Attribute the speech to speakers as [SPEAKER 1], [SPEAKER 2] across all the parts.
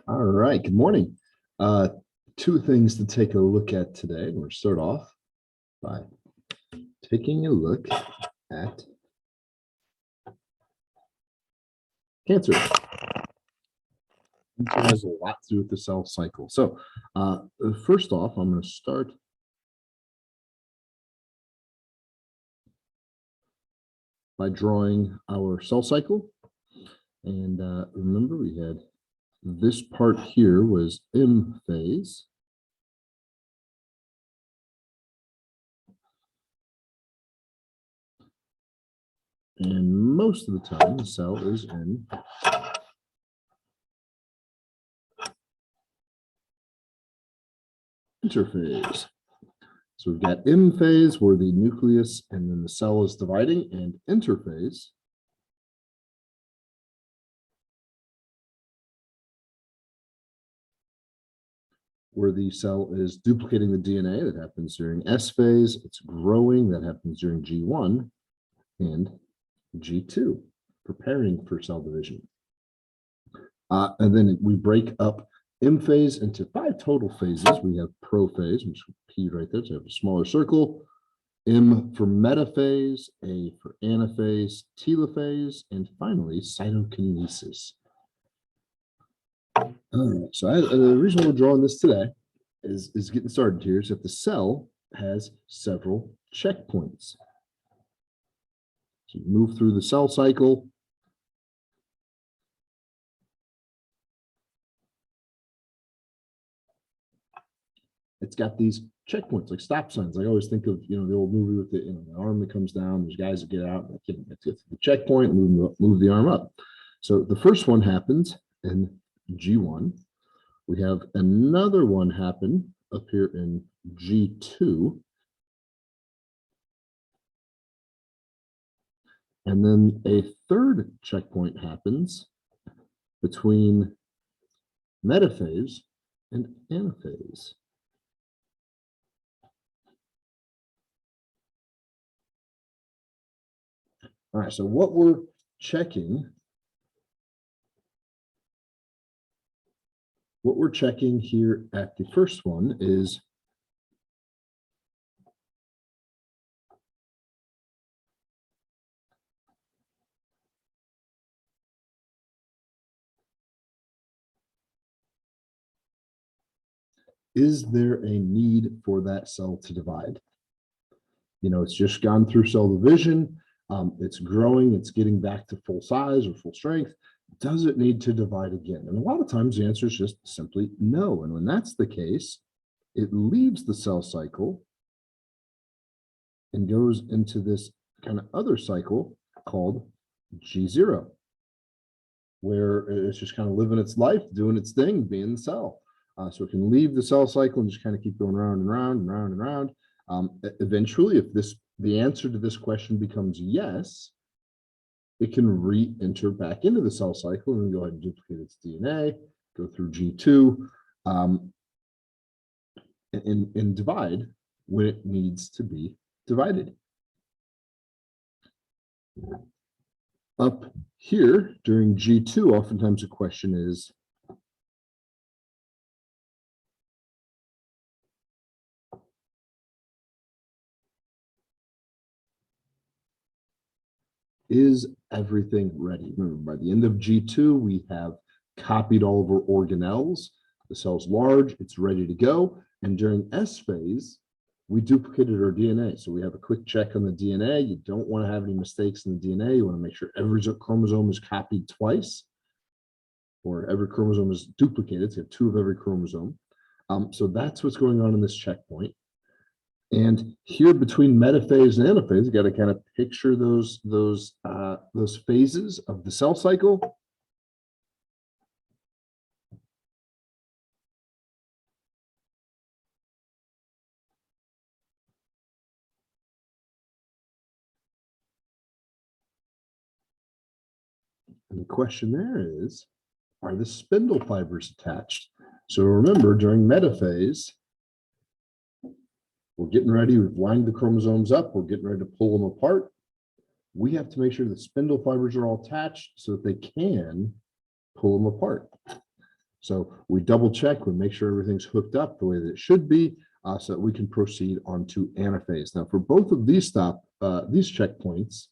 [SPEAKER 1] All right, good morning. Uh, Two things to take a look at today. We're going to start off by taking a look at cancer. It has a lot to do with the cell cycle. So first off, I'm going to start by drawing our cell cycle. And remember, we had this part here was M phase. And most of the time, the cell is in interphase. So we've got M phase where the nucleus and then the cell is dividing, and interphase where the cell is duplicating the DNA. That happens during S phase. It's growing. That happens during G1 and G2, preparing for cell division. And then we break up M phase into 5 total phases. We have prophase, which is P right there, so I have a smaller circle. M for metaphase, A for anaphase, telophase, and finally cytokinesis. All right, so the reason we're drawing this today is getting started here is that the cell has several checkpoints. So you move through the cell cycle. It's got these checkpoints like stop signs. I always think of the old movie with the arm that comes down. There's guys that get out, get to the checkpoint, move the arm up. So the first one happens in G1. We have another one happen up here in G2. And then a third checkpoint happens between metaphase and anaphase. All right, so what we're checking here at the first one is there a need for that cell to divide? It's just gone through cell division. It's growing, it's getting back to full size or full strength. Does it need to divide again? And a lot of times the answer is just simply no. And when that's the case, it leaves the cell cycle and goes into this kind of other cycle called G0, where it's just kind of living its life, doing its thing, being the cell. So it can leave the cell cycle and just kind of keep going round and round and round and round. Eventually, if the answer to this question becomes yes, it can re-enter back into the cell cycle and go ahead and duplicate its DNA, go through G2, and divide when it needs to be divided. Up here during G2, oftentimes the question is, is everything ready? Remember, by the end of G2, we have copied all of our organelles. The cell's large, it's ready to go. And during S phase, we duplicated our DNA. So we have a quick check on the DNA. You don't want to have any mistakes in the DNA. You want to make sure every chromosome is copied twice, or every chromosome is duplicated. So you have 2 of every chromosome. So that's what's going on in this checkpoint. And here between metaphase and anaphase, you got to kind of picture those phases of the cell cycle. And the question there is, are the spindle fibers attached? So remember, during metaphase, we're getting ready, we've lined the chromosomes up, we're getting ready to pull them apart. We have to make sure the spindle fibers are all attached so that they can pull them apart. So we double check, we make sure everything's hooked up the way that it should be, so that we can proceed on to anaphase. Now, for both of these these checkpoints,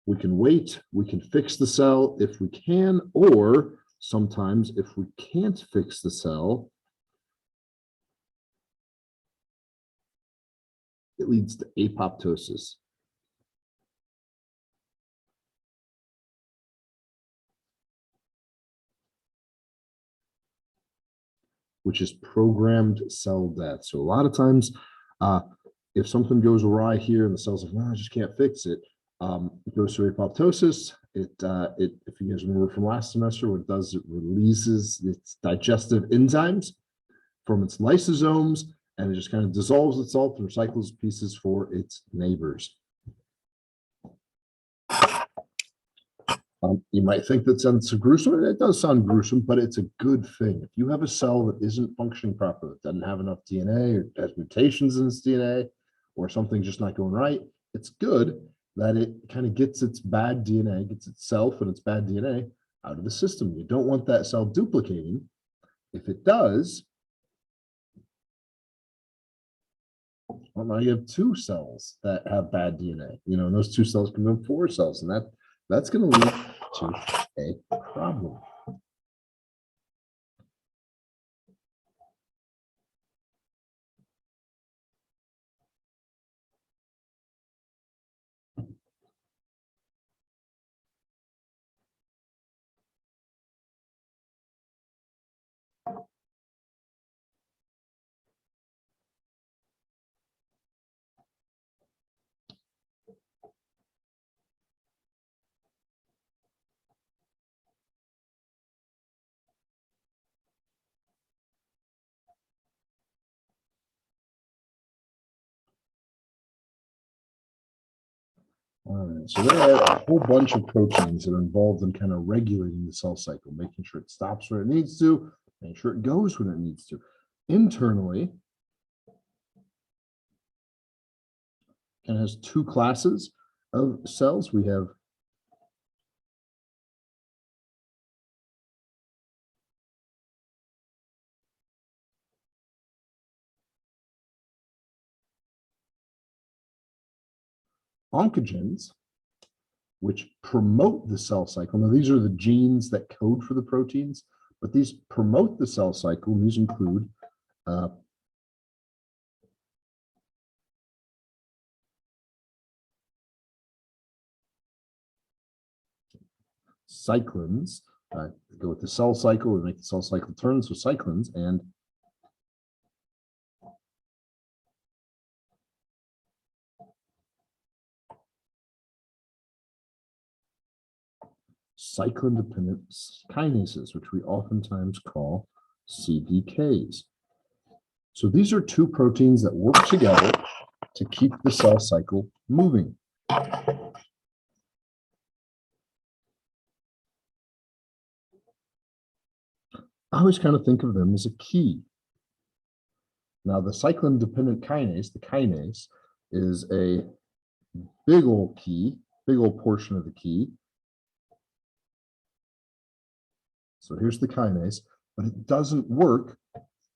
[SPEAKER 1] we can wait, we can fix the cell if we can, or sometimes if we can't fix the cell, it leads to apoptosis. Which is programmed cell death. So a lot of times, if something goes awry here and the cell's like, no, I just can't fix it, it goes through apoptosis. If you guys remember from last semester, what it does, it releases its digestive enzymes from its lysosomes, and it just kind of dissolves itself and recycles pieces for its neighbors. You might think that sounds gruesome, and it does sound gruesome, but it's a good thing. If you have a cell that isn't functioning properly, that doesn't have enough DNA or has mutations in its DNA, or something's just not going right, it's good that it kind of gets its bad DNA, gets itself and its bad DNA out of the system. You don't want that cell duplicating. If it does, well, now you have two cells that have bad DNA, and those two cells can become 4 cells, and that's going to lead to a problem. All right, so there are a whole bunch of proteins that are involved in kind of regulating the cell cycle, making sure it stops where it needs to, making sure it goes when it needs to. Internally, kind of has 2 classes of cells. We have oncogenes, which promote the cell cycle. Now, these are the genes that code for the proteins, but these promote the cell cycle, and these include cyclins. Go with the cell cycle, we make the cell cycle turn, so cyclins, and cyclin-dependent kinases, which we oftentimes call CDKs. So these are 2 proteins that work together to keep the cell cycle moving. I always kind of think of them as a key. Now, the cyclin-dependent kinase, the kinase, is a big old key, big old portion of the key. So here's the kinase, but it doesn't work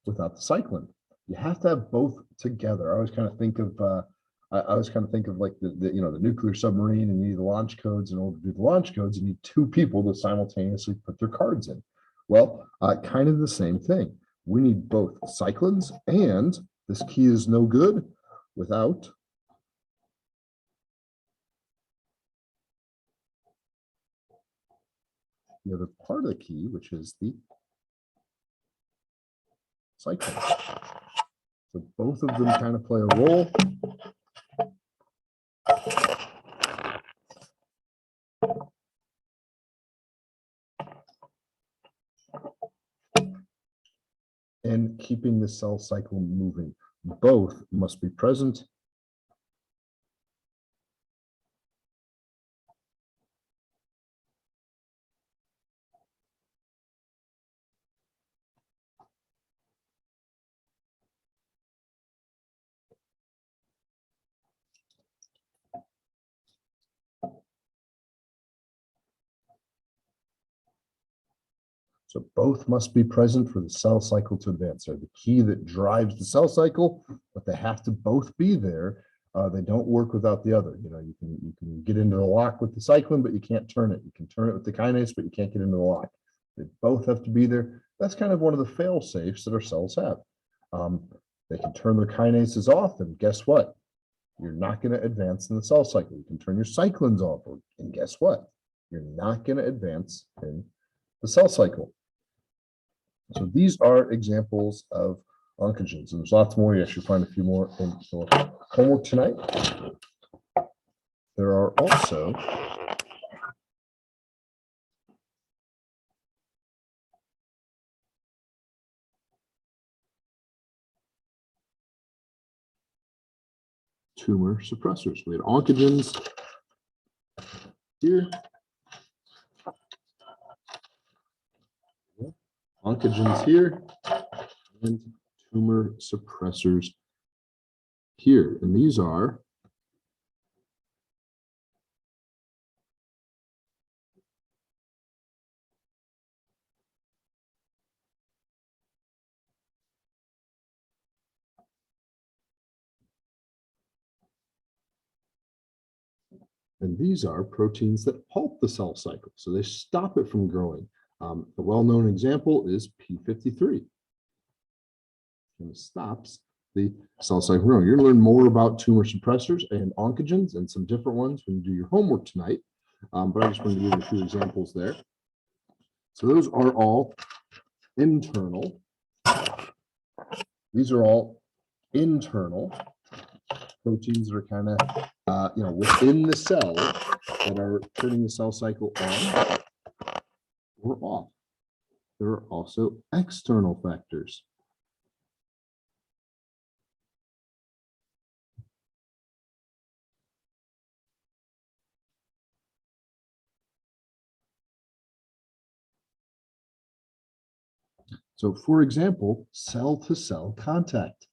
[SPEAKER 1] without the cyclin. You have to have both together. I always kind of think of like the nuclear submarine, and you need the launch codes. In order to do the launch codes, you need 2 people to simultaneously put their cards in. Well, kind of the same thing. We need both cyclins, and this key is no good without the other part of the key, which is the cyclin. So both of them kind of play a role. And keeping the cell cycle moving. Both must be present. So both must be present for the cell cycle to advance. They're the key that drives the cell cycle, but they have to both be there. They don't work without the other. You can get into the lock with the cyclin, but you can't turn it. You can turn it with the kinase, but you can't get into the lock. They both have to be there. That's kind of one of the fail safes that our cells have. They can turn their kinases off, and guess what? You're not going to advance in the cell cycle. You can turn your cyclins off, and guess what? You're not going to advance in the cell cycle. So these are examples of oncogenes, and there's lots more. You actually find a few more in your homework tonight. There are also tumor suppressors. We had oncogenes here, oncogenes here, and tumor suppressors here. And these are proteins that halt the cell cycle. So they stop it from growing. The well-known example is P53. And it stops the cell cycle growing. You're going to learn more about tumor suppressors and oncogenes and some different ones when you do your homework tonight. But I just wanted to give you a few examples there. So those are all internal. These are all internal proteins that are kind of, within the cell that are turning the cell cycle on or off. There are also external factors. So, for example, cell-to-cell contact.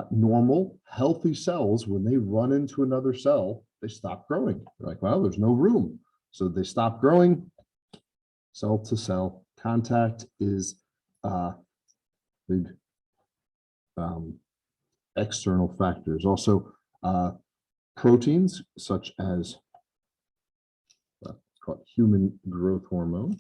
[SPEAKER 1] Normal, healthy cells, when they run into another cell, they stop growing. They're like, well, there's no room. So they stop growing. Cell-to-cell contact is big external factors. Also, proteins such as it's called human growth hormone.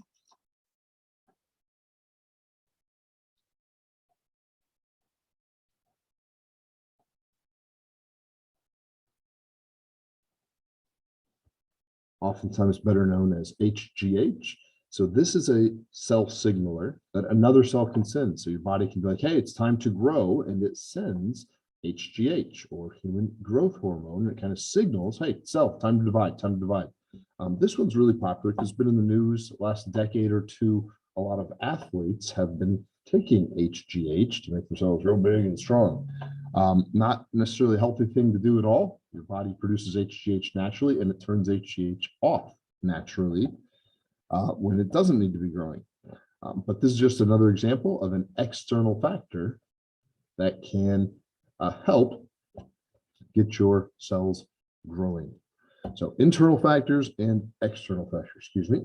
[SPEAKER 1] Oftentimes better known as HGH. So this is a cell signaler that another cell can send. So your body can be like, hey, it's time to grow, and it sends HGH or human growth hormone. It kind of signals, hey, cell, time to divide, time to divide. This one's really popular because it's been in the news last decade or two. A lot of athletes have been taking HGH to make themselves real big and strong. Not necessarily a healthy thing to do at all. Your body produces HGH naturally, and it turns HGH off naturally when it doesn't need to be growing. But this is just another example of an external factor that can help get your cells growing. So internal factors and external factors, excuse me.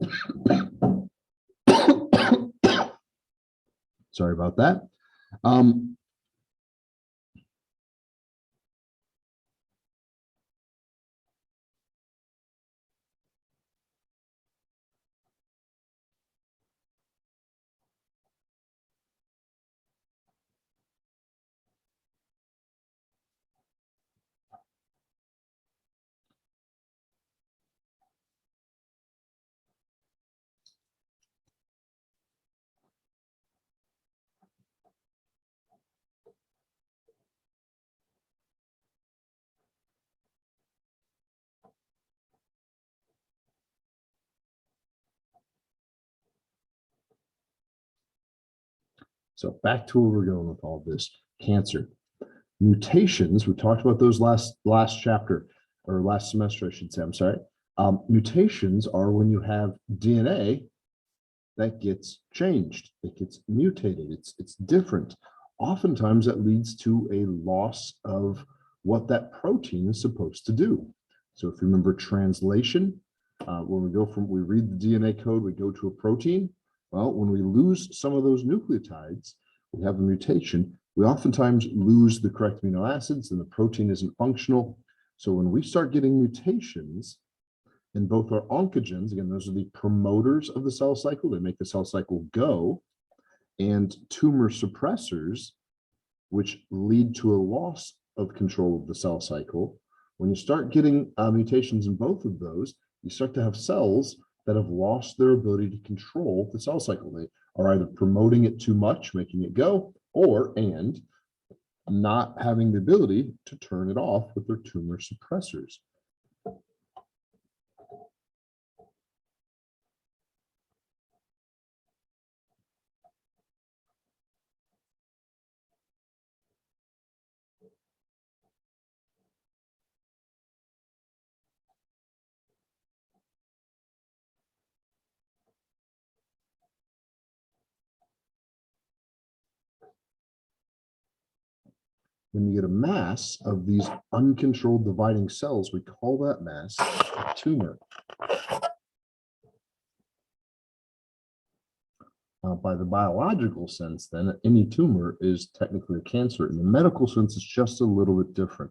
[SPEAKER 1] Sorry about that. So back to where we're going with all this. Cancer. Mutations, we talked about those last chapter, or last semester, I should say, I'm sorry. Mutations are when you have DNA that gets changed, it gets mutated, it's different. Oftentimes that leads to a loss of what that protein is supposed to do. So if you remember translation, when we read the DNA code, we go to a protein. Well, when we lose some of those nucleotides, we have a mutation, we oftentimes lose the correct amino acids and the protein isn't functional. So when we start getting mutations in both our oncogenes, again, those are the promoters of the cell cycle, they make the cell cycle go, and tumor suppressors, which lead to a loss of control of the cell cycle. When you start getting mutations in both of those, you start to have cells that have lost their ability to control the cell cycle. They are either promoting it too much, making it go, and not having the ability to turn it off with their tumor suppressors. When you get a mass of these uncontrolled dividing cells, we call that mass a tumor. By the biological sense, then, any tumor is technically a cancer. In the medical sense, it's just a little bit different.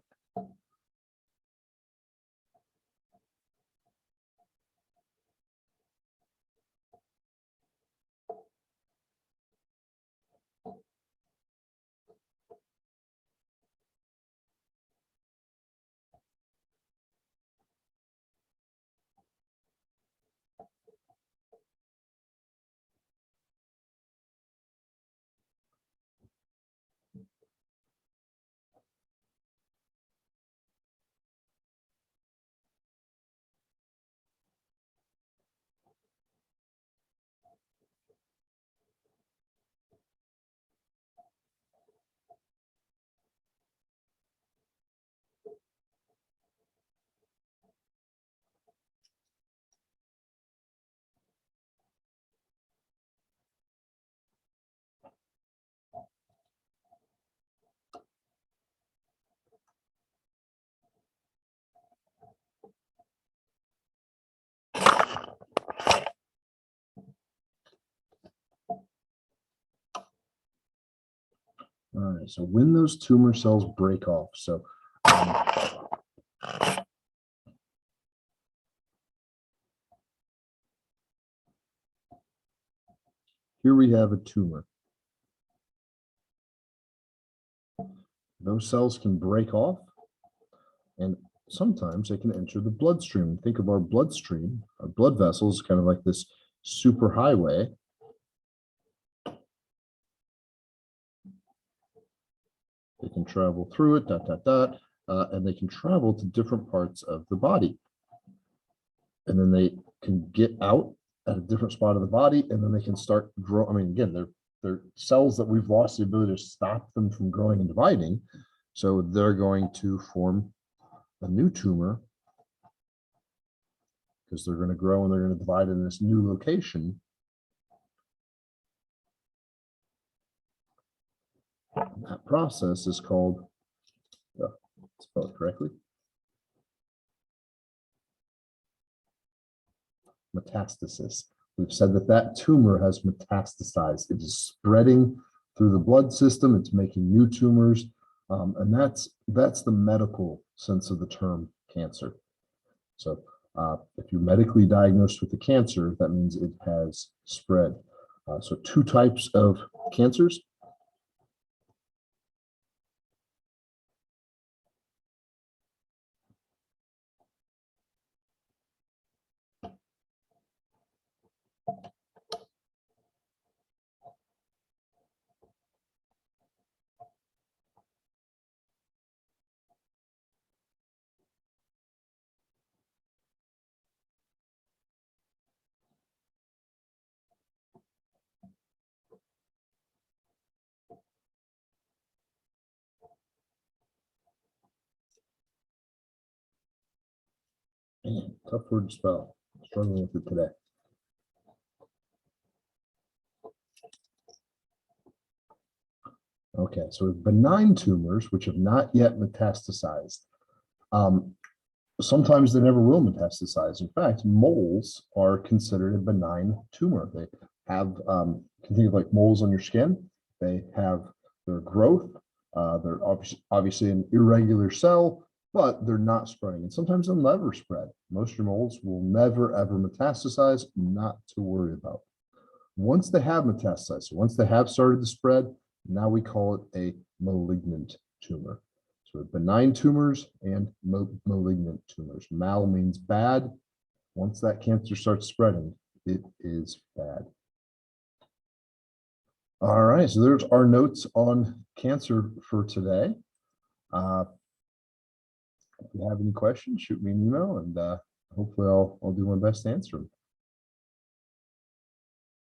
[SPEAKER 1] All right, so when those tumor cells break off, so here we have a tumor. Those cells can break off, and sometimes they can enter the bloodstream. Think of our bloodstream, our blood vessels, kind of like this super highway. They can travel through it, and they can travel to different parts of the body. And then they can get out at a different spot of the body, and then they can start grow. I mean, again, they're cells that we've lost the ability to stop them from growing and dividing. So they're going to form a new tumor because they're going to grow and they're going to divide in this new location. That process is called, spell it correctly, metastasis. We've said that that tumor has metastasized. It is spreading through the blood system. It's making new tumors. And that's the medical sense of the term cancer. So if you're medically diagnosed with a cancer, that means it has spread. So two types of cancers. Man, tough word to spell. Struggling with it today. Okay, so benign tumors, which have not yet metastasized. Sometimes they never will metastasize. In fact, moles are considered a benign tumor. have, can think of like moles on your skin. They have their growth. They're obviously an irregular cell, but they're not spreading. And sometimes they'll never spread. Most of your moles will never, ever metastasize, not to worry about. Once they have metastasized, once they have started to spread, now we call it a malignant tumor. So benign tumors and malignant tumors. Mal means bad. Once that cancer starts spreading, it is bad. All right, so there's our notes on cancer for today. If you have any questions, shoot me an email, and hopefully I'll do my best to answer them.